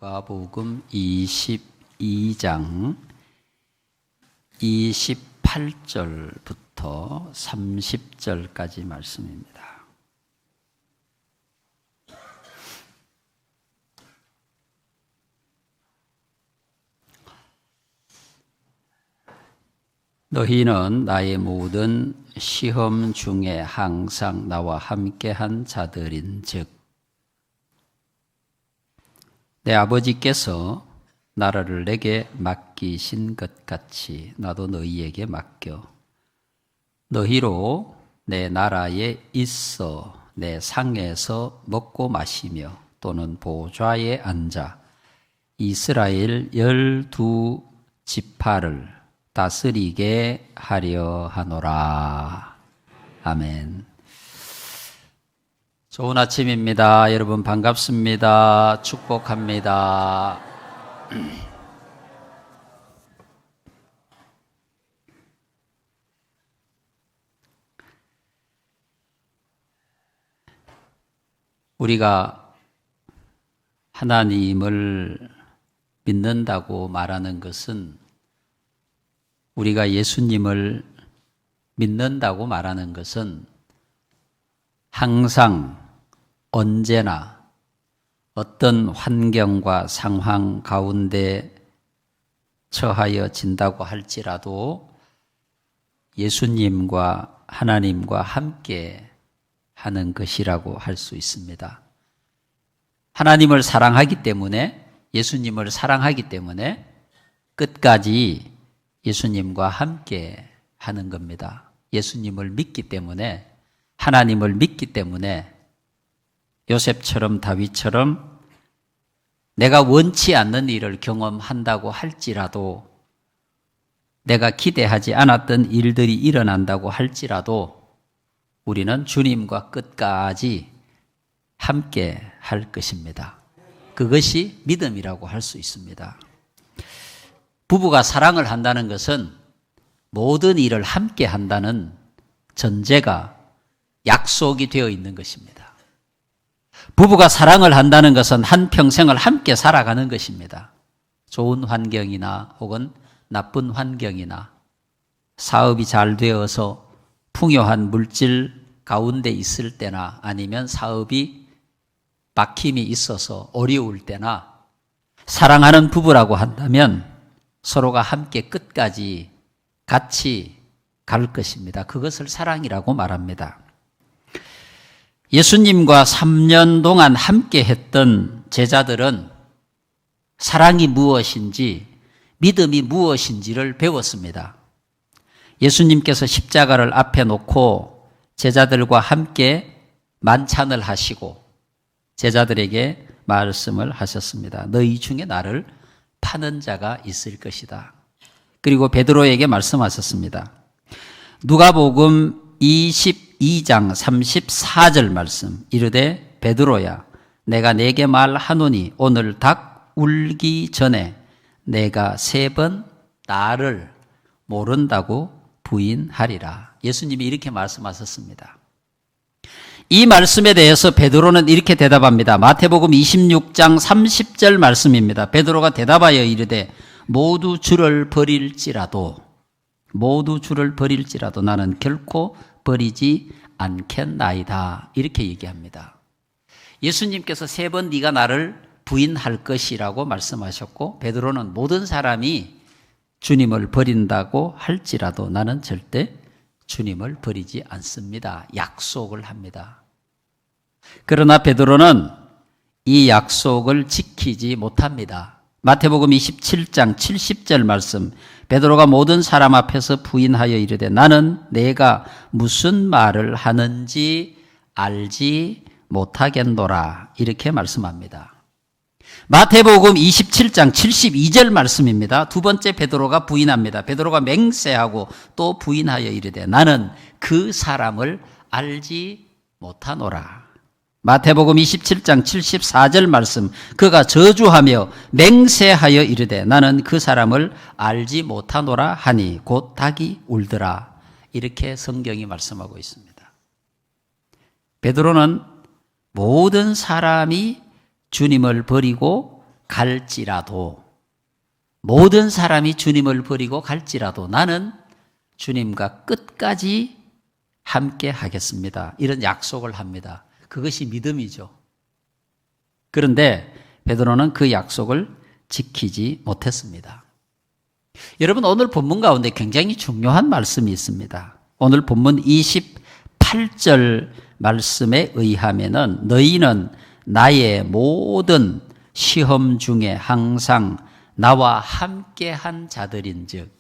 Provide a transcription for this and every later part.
누가복음 22장 28절부터 30절까지 말씀입니다. 너희는 나의 모든 시험 중에 항상 나와 함께한 자들인즉 내 아버지께서 나라를 내게 맡기신 것 같이 나도 너희에게 맡겨 너희로 내 나라에 있어 내 상에서 먹고 마시며 또는 보좌에 앉아 이스라엘 12지파를 다스리게 하려 하노라. 아멘. 좋은 아침입니다. 여러분 반갑습니다. 축복합니다. 우리가 하나님을 믿는다고 말하는 것은 우리가 예수님을 믿는다고 말하는 것은 항상 언제나 어떤 환경과 상황 가운데 처하여진다고 할지라도 예수님과 하나님과 함께 하는 것이라고 할 수 있습니다. 하나님을 사랑하기 때문에, 예수님을 사랑하기 때문에 끝까지 예수님과 함께 하는 겁니다. 예수님을 믿기 때문에, 하나님을 믿기 때문에 요셉처럼 다윗처럼 내가 원치 않는 일을 경험한다고 할지라도, 내가 기대하지 않았던 일들이 일어난다고 할지라도 우리는 주님과 끝까지 함께 할 것입니다. 그것이 믿음이라고 할 수 있습니다. 부부가 사랑을 한다는 것은 모든 일을 함께 한다는 전제가 약속이 되어 있는 것입니다. 부부가 사랑을 한다는 것은 한평생을 함께 살아가는 것입니다. 좋은 환경이나 혹은 나쁜 환경이나 사업이 잘 되어서 풍요한 물질 가운데 있을 때나 아니면 사업이 막힘이 있어서 어려울 때나 사랑하는 부부라고 한다면 서로가 함께 끝까지 같이 갈 것입니다. 그것을 사랑이라고 말합니다. 예수님과 3년 동안 함께 했던 제자들은 사랑이 무엇인지, 믿음이 무엇인지를 배웠습니다. 예수님께서 십자가를 앞에 놓고 제자들과 함께 만찬을 하시고 제자들에게 말씀을 하셨습니다. 너희 중에 나를 파는 자가 있을 것이다. 그리고 베드로에게 말씀하셨습니다. 누가복음 22장 34절 말씀, 이르되 베드로야 내가 네게 말하노니 오늘 닭 울기 전에 내가 3번 나를 모른다고 부인하리라. 예수님이 이렇게 말씀하셨습니다. 이 말씀에 대해서 베드로는 이렇게 대답합니다. 마태복음 26장 30절 말씀입니다. 베드로가 대답하여 이르되 모두 주를 버릴지라도 나는 결코 버리지 않겠나이다. 이렇게 얘기합니다. 예수님께서 3번 네가 나를 부인할 것이라고 말씀하셨고, 베드로는 모든 사람이 주님을 버린다고 할지라도 나는 절대 주님을 버리지 않습니다. 약속을 합니다. 그러나 베드로는 이 약속을 지키지 못합니다. 마태복음 27장 70절 말씀, 베드로가 모든 사람 앞에서 부인하여 이르되 나는 내가 무슨 말을 하는지 알지 못하겠노라. 이렇게 말씀합니다. 마태복음 27장 72절 말씀입니다. 두 번째 베드로가 부인합니다. 베드로가 맹세하고 또 부인하여 이르되 나는 그 사람을 알지 못하노라. 마태복음 27장 74절 말씀, 그가 저주하며 맹세하여 이르되 나는 그 사람을 알지 못하노라 하니 곧 닭이 울더라. 이렇게 성경이 말씀하고 있습니다. 베드로는 모든 사람이 주님을 버리고 갈지라도, 모든 사람이 주님을 버리고 갈지라도 나는 주님과 끝까지 함께 하겠습니다. 이런 약속을 합니다. 그것이 믿음이죠. 그런데 베드로는 그 약속을 지키지 못했습니다. 여러분, 오늘 본문 가운데 굉장히 중요한 말씀이 있습니다. 오늘 본문 28절 말씀에 의하면은 너희는 나의 모든 시험 중에 항상 나와 함께한 자들인즉,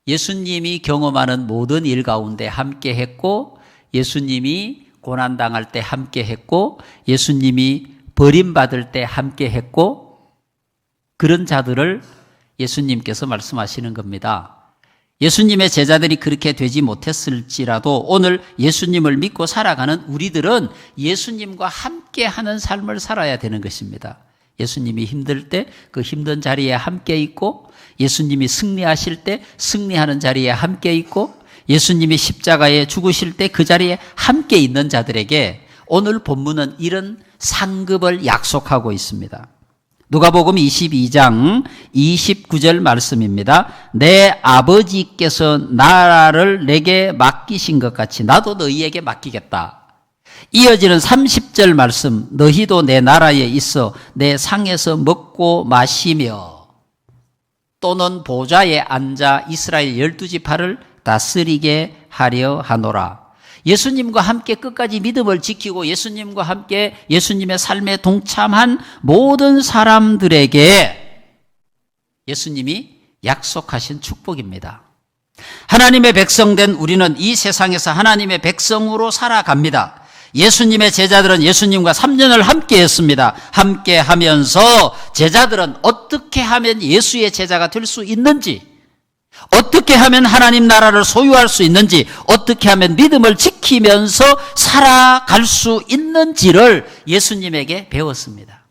예수님이 경험하는 모든 일 가운데 함께했고, 예수님이 고난당할 때 함께했고, 예수님이 버림받을 때 함께했고, 그런 자들을 예수님께서 말씀하시는 겁니다. 예수님의 제자들이 그렇게 되지 못했을지라도 오늘 예수님을 믿고 살아가는 우리들은 예수님과 함께하는 삶을 살아야 되는 것입니다. 예수님이 힘들 때 그 힘든 자리에 함께 있고, 예수님이 승리하실 때 승리하는 자리에 함께 있고, 예수님이 십자가에 죽으실 때 그 자리에 함께 있는 자들에게 오늘 본문은 이런 상급을 약속하고 있습니다. 누가복음 22장 29절 말씀입니다. 내 아버지께서 나라를 내게 맡기신 것 같이 나도 너희에게 맡기겠다. 이어지는 30절 말씀, 너희도 내 나라에 있어 내 상에서 먹고 마시며 또는 보좌에 앉아 이스라엘 12지파를 다스리게 하려 하노라. 예수님과 함께 끝까지 믿음을 지키고 예수님과 함께 예수님의 삶에 동참한 모든 사람들에게 예수님이 약속하신 축복입니다. 하나님의 백성된 우리는 이 세상에서 하나님의 백성으로 살아갑니다. 예수님의 제자들은 예수님과 3년을 함께 했습니다. 함께 하면서 제자들은 어떻게 하면 예수의 제자가 될 수 있는지, 어떻게 하면 하나님 나라를 소유할 수 있는지, 어떻게 하면 믿음을 지키면서 살아갈 수 있는지를 예수님에게 배웠습니다.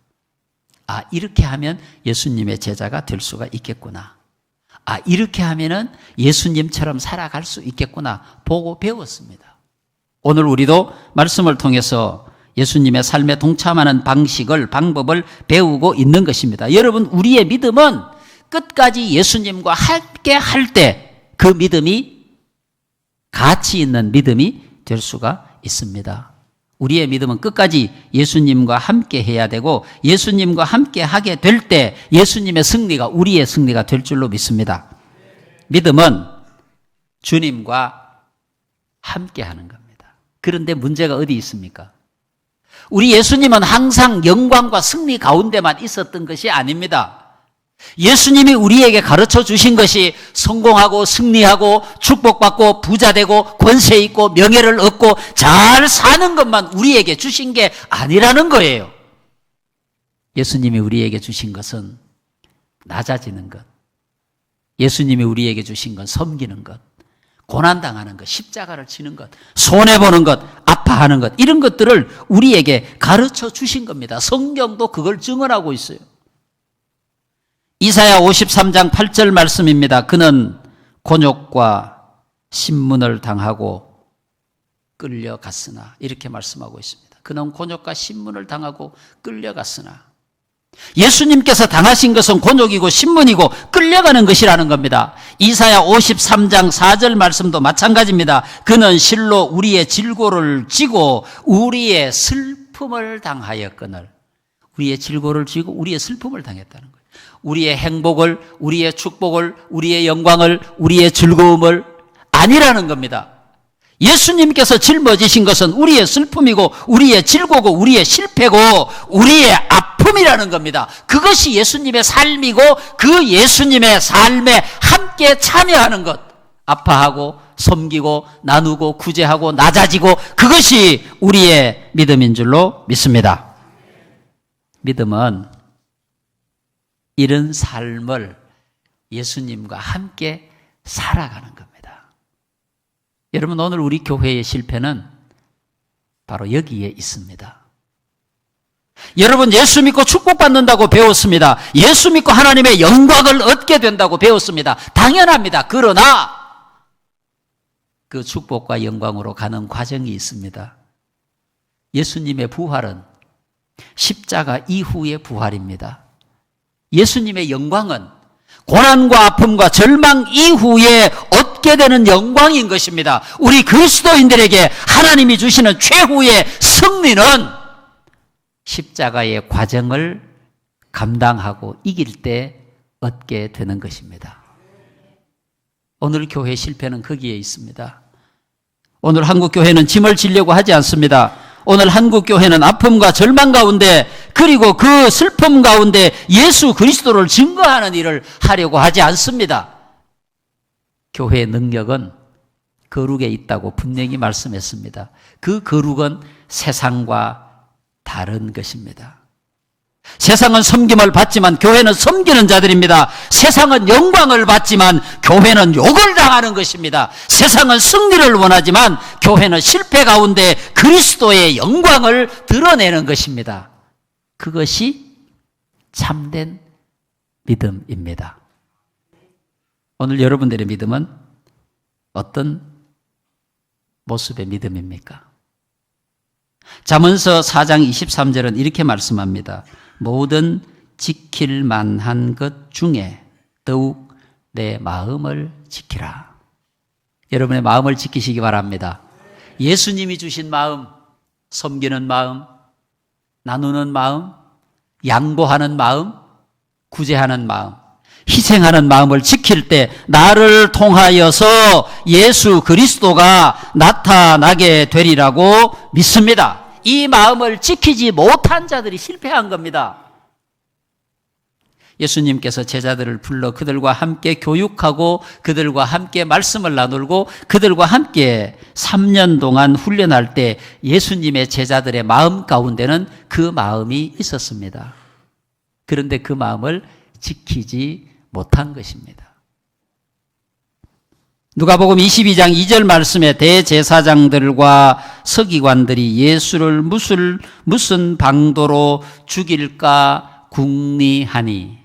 아, 이렇게 하면 예수님의 제자가 될 수가 있겠구나. 아, 이렇게 하면은 예수님처럼 살아갈 수 있겠구나 보고 배웠습니다. 오늘 우리도 말씀을 통해서 예수님의 삶에 동참하는 방법을 배우고 있는 것입니다. 여러분, 우리의 믿음은 끝까지 예수님과 함께 할 때 그 믿음이 가치 있는 믿음이 될 수가 있습니다. 우리의 믿음은 끝까지 예수님과 함께 해야 되고, 예수님과 함께 하게 될 때 예수님의 승리가 우리의 승리가 될 줄로 믿습니다. 믿음은 주님과 함께 하는 겁니다. 그런데 문제가 어디 있습니까? 우리 예수님은 항상 영광과 승리 가운데만 있었던 것이 아닙니다. 예수님이 우리에게 가르쳐 주신 것이 성공하고 승리하고 축복받고 부자되고 권세 있고 명예를 얻고 잘 사는 것만 우리에게 주신 게 아니라는 거예요. 예수님이 우리에게 주신 것은 낮아지는 것, 예수님이 우리에게 주신 건 섬기는 것, 고난당하는 것, 십자가를 치는 것, 손해보는 것, 아파하는 것, 이런 것들을 우리에게 가르쳐 주신 겁니다. 성경도 그걸 증언하고 있어요. 이사야 53장 8절 말씀입니다. 그는 곤욕과 신문을 당하고 끌려갔으나, 이렇게 말씀하고 있습니다. 그는 곤욕과 신문을 당하고 끌려갔으나, 예수님께서 당하신 것은 곤욕이고 신문이고 끌려가는 것이라는 겁니다. 이사야 53장 4절 말씀도 마찬가지입니다. 그는 실로 우리의 질고를 지고 우리의 슬픔을 당하였거늘. 우리의 질고를 지고 우리의 슬픔을 당했다는 거예요. 우리의 행복을, 우리의 축복을, 우리의 영광을, 우리의 즐거움을 아니라는 겁니다. 예수님께서 짊어지신 것은 우리의 슬픔이고 우리의 질고고 우리의 실패고 우리의 아픔이라는 겁니다. 그것이 예수님의 삶이고 그 예수님의 삶에 함께 참여하는 것, 아파하고 섬기고 나누고 구제하고 낮아지고, 그것이 우리의 믿음인 줄로 믿습니다. 믿음은 이런 삶을 예수님과 함께 살아가는 겁니다. 여러분, 오늘 우리 교회의 실패는 바로 여기에 있습니다. 여러분, 예수 믿고 축복받는다고 배웠습니다. 예수 믿고 하나님의 영광을 얻게 된다고 배웠습니다. 당연합니다. 그러나 그 축복과 영광으로 가는 과정이 있습니다. 예수님의 부활은 십자가 이후의 부활입니다. 예수님의 영광은 고난과 아픔과 절망 이후에 얻게 되는 영광인 것입니다. 우리 그리스도인들에게 하나님이 주시는 최후의 승리는 십자가의 과정을 감당하고 이길 때 얻게 되는 것입니다. 오늘 교회 실패는 거기에 있습니다. 오늘 한국 교회는 짐을 지려고 하지 않습니다. 오늘 한국 교회는 아픔과 절망 가운데 그리고 그 슬픔 가운데 예수 그리스도를 증거하는 일을 하려고 하지 않습니다. 교회의 능력은 거룩에 있다고 분명히 말씀했습니다. 그 거룩은 세상과 다른 것입니다. 세상은 섬김을 받지만 교회는 섬기는 자들입니다. 세상은 영광을 받지만 교회는 욕을 당하는 것입니다. 세상은 승리를 원하지만 교회는 실패 가운데 그리스도의 영광을 드러내는 것입니다. 그것이 참된 믿음입니다. 오늘 여러분들의 믿음은 어떤 모습의 믿음입니까? 잠언서 4장 23절은 이렇게 말씀합니다. 모든 지킬 만한 것 중에 더욱 내 마음을 지키라. 여러분의 마음을 지키시기 바랍니다. 예수님이 주신 마음, 섬기는 마음, 나누는 마음, 양보하는 마음, 구제하는 마음, 희생하는 마음을 지킬 때 나를 통하여서 예수 그리스도가 나타나게 되리라고 믿습니다. 이 마음을 지키지 못한 자들이 실패한 겁니다. 예수님께서 제자들을 불러 그들과 함께 교육하고 그들과 함께 말씀을 나누고 그들과 함께 3년 동안 훈련할 때 예수님의 제자들의 마음 가운데는 그 마음이 있었습니다. 그런데 그 마음을 지키지 못한 것입니다. 누가복음 22장 2절 말씀에 대제사장들과 서기관들이 예수를 무슨 방도로 죽일까 궁리하니.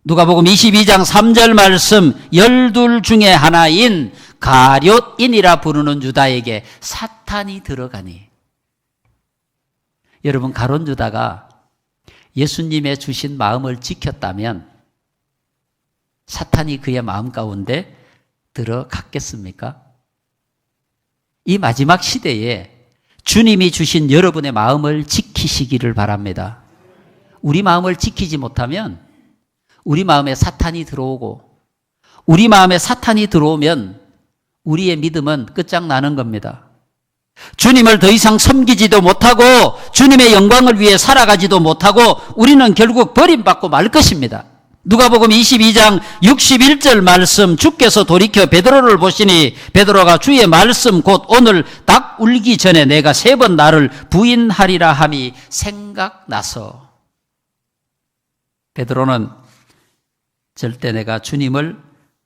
누가복음 22장 3절 말씀 12 중에 하나인 가룟인이라 부르는 유다에게 사탄이 들어가니. 여러분, 가룟 유다가 예수님의 주신 마음을 지켰다면 사탄이 그의 마음 가운데 들어갔겠습니까? 이 마지막 시대에 주님이 주신 여러분의 마음을 지키시기를 바랍니다. 우리 마음을 지키지 못하면 우리 마음에 사탄이 들어오고 우리 마음에 사탄이 들어오면 우리의 믿음은 끝장나는 겁니다. 주님을 더 이상 섬기지도 못하고 주님의 영광을 위해 살아가지도 못하고 우리는 결국 버림받고 말 것입니다. 누가복음 22장 61절 말씀, 주께서 돌이켜 베드로를 보시니 베드로가 주의 말씀 곧 오늘 닭 울기 전에 내가 3번 나를 부인하리라 함이 생각나서. 베드로는 절대 내가 주님을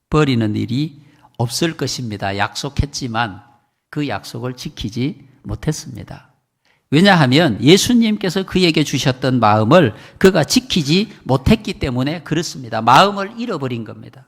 버리는 일이 없을 것입니다. 약속했지만 그 약속을 지키지 못했습니다. 왜냐하면 예수님께서 그에게 주셨던 마음을 그가 지키지 못했기 때문에 그렇습니다. 마음을 잃어버린 겁니다.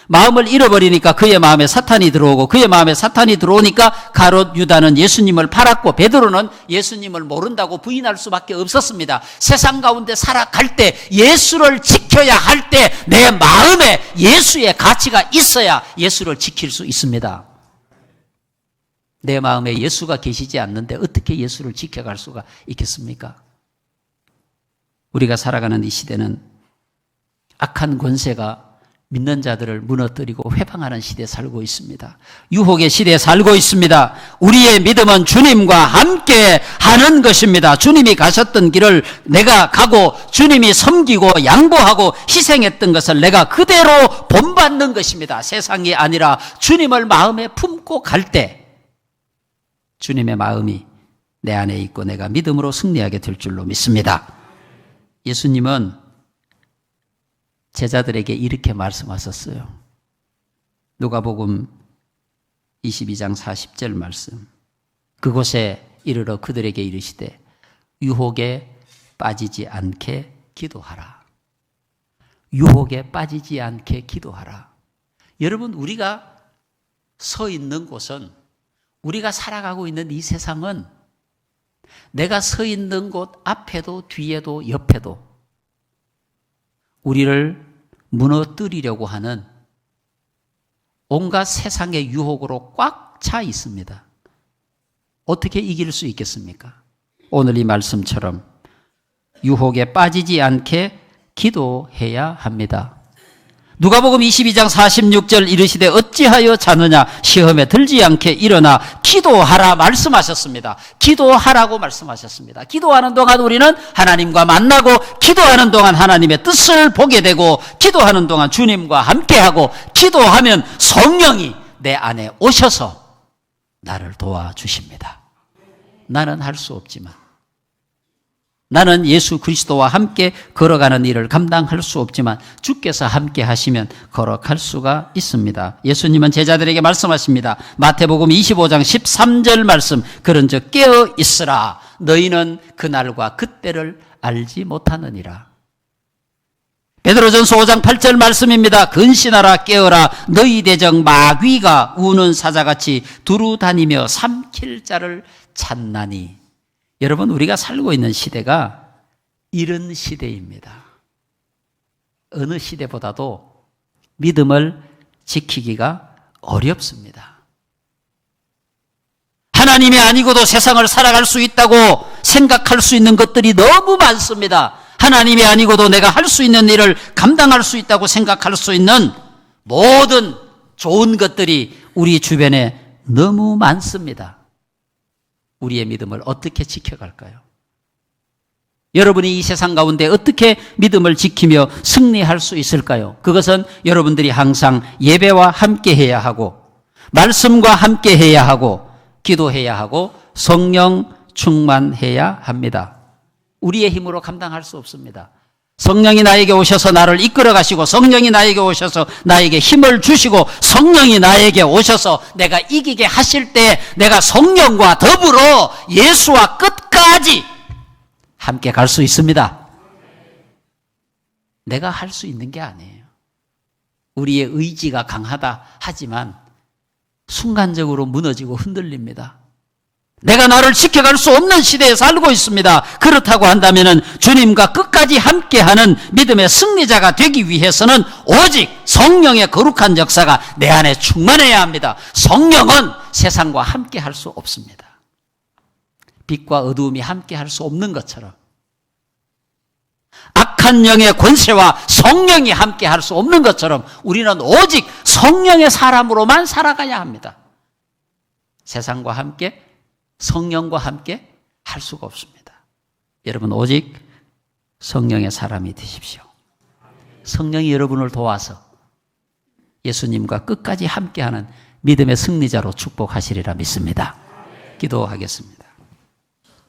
마음을 잃어버리니까 그의 마음에 사탄이 들어오고 그의 마음에 사탄이 들어오니까 가롯 유다는 예수님을 팔았고 베드로는 예수님을 모른다고 부인할 수밖에 없었습니다. 세상 가운데 살아갈 때 예수를 지켜야 할 때 내 마음에 예수의 가치가 있어야 예수를 지킬 수 있습니다. 내 마음에 예수가 계시지 않는데 어떻게 예수를 지켜갈 수가 있겠습니까? 우리가 살아가는 이 시대는 악한 권세가 믿는 자들을 무너뜨리고 회방하는 시대에 살고 있습니다. 유혹의 시대에 살고 있습니다. 우리의 믿음은 주님과 함께 하는 것입니다. 주님이 가셨던 길을 내가 가고 주님이 섬기고 양보하고 희생했던 것을 내가 그대로 본받는 것입니다. 세상이 아니라 주님을 마음에 품고 갈 때 주님의 마음이 내 안에 있고 내가 믿음으로 승리하게 될 줄로 믿습니다. 예수님은 제자들에게 이렇게 말씀하셨어요. 누가복음 22장 40절 말씀. 그곳에 이르러 그들에게 이르시되 유혹에 빠지지 않게 기도하라. 유혹에 빠지지 않게 기도하라. 여러분, 우리가 서 있는 곳은, 우리가 살아가고 있는 이 세상은 내가 서 있는 곳 앞에도 뒤에도 옆에도 우리를 무너뜨리려고 하는 온갖 세상의 유혹으로 꽉 차 있습니다. 어떻게 이길 수 있겠습니까? 오늘 이 말씀처럼 유혹에 빠지지 않게 기도해야 합니다. 누가복음 22장 46절 이르시되 어찌하여 자느냐 시험에 들지 않게 일어나 기도하라 말씀하셨습니다. 기도하라고 말씀하셨습니다. 기도하는 동안 우리는 하나님과 만나고 기도하는 동안 하나님의 뜻을 보게 되고 기도하는 동안 주님과 함께하고 기도하면 성령이 내 안에 오셔서 나를 도와주십니다. 나는 할 수 없지만 나는 예수 그리스도와 함께 걸어가는 일을 감당할 수 없지만 주께서 함께 하시면 걸어갈 수가 있습니다. 예수님은 제자들에게 말씀하십니다. 마태복음 25장 13절 말씀 그런즉 깨어 있으라 너희는 그날과 그때를 알지 못하느니라. 베드로전서 5장 8절 말씀입니다. 근신하라 깨어라 너희 대적 마귀가 우는 사자같이 두루 다니며 삼킬 자를 찾나니. 여러분 우리가 살고 있는 시대가 이런 시대입니다. 어느 시대보다도 믿음을 지키기가 어렵습니다. 하나님이 아니고도 세상을 살아갈 수 있다고 생각할 수 있는 것들이 너무 많습니다. 하나님이 아니고도 내가 할 수 있는 일을 감당할 수 있다고 생각할 수 있는 모든 좋은 것들이 우리 주변에 너무 많습니다. 우리의 믿음을 어떻게 지켜갈까요? 여러분이 이 세상 가운데 어떻게 믿음을 지키며 승리할 수 있을까요? 그것은 여러분들이 항상 예배와 함께 해야 하고 말씀과 함께 해야 하고 기도해야 하고 성령 충만해야 합니다. 우리의 힘으로 감당할 수 없습니다. 성령이 나에게 오셔서 나를 이끌어 가시고 성령이 나에게 오셔서 나에게 힘을 주시고 성령이 나에게 오셔서 내가 이기게 하실 때 내가 성령과 더불어 예수와 끝까지 함께 갈 수 있습니다. 내가 할 수 있는 게 아니에요. 우리의 의지가 강하다 하지만 순간적으로 무너지고 흔들립니다. 내가 나를 지켜갈 수 없는 시대에 살고 있습니다. 그렇다고 한다면 주님과 끝까지 함께하는 믿음의 승리자가 되기 위해서는 오직 성령의 거룩한 역사가 내 안에 충만해야 합니다. 성령은 세상과 함께할 수 없습니다. 빛과 어두움이 함께할 수 없는 것처럼 악한 영의 권세와 성령이 함께할 수 없는 것처럼 우리는 오직 성령의 사람으로만 살아가야 합니다. 세상과 함께 성령과 함께 할 수가 없습니다. 여러분 오직 성령의 사람이 되십시오. 성령이 여러분을 도와서 예수님과 끝까지 함께하는 믿음의 승리자로 축복하시리라 믿습니다. 기도하겠습니다.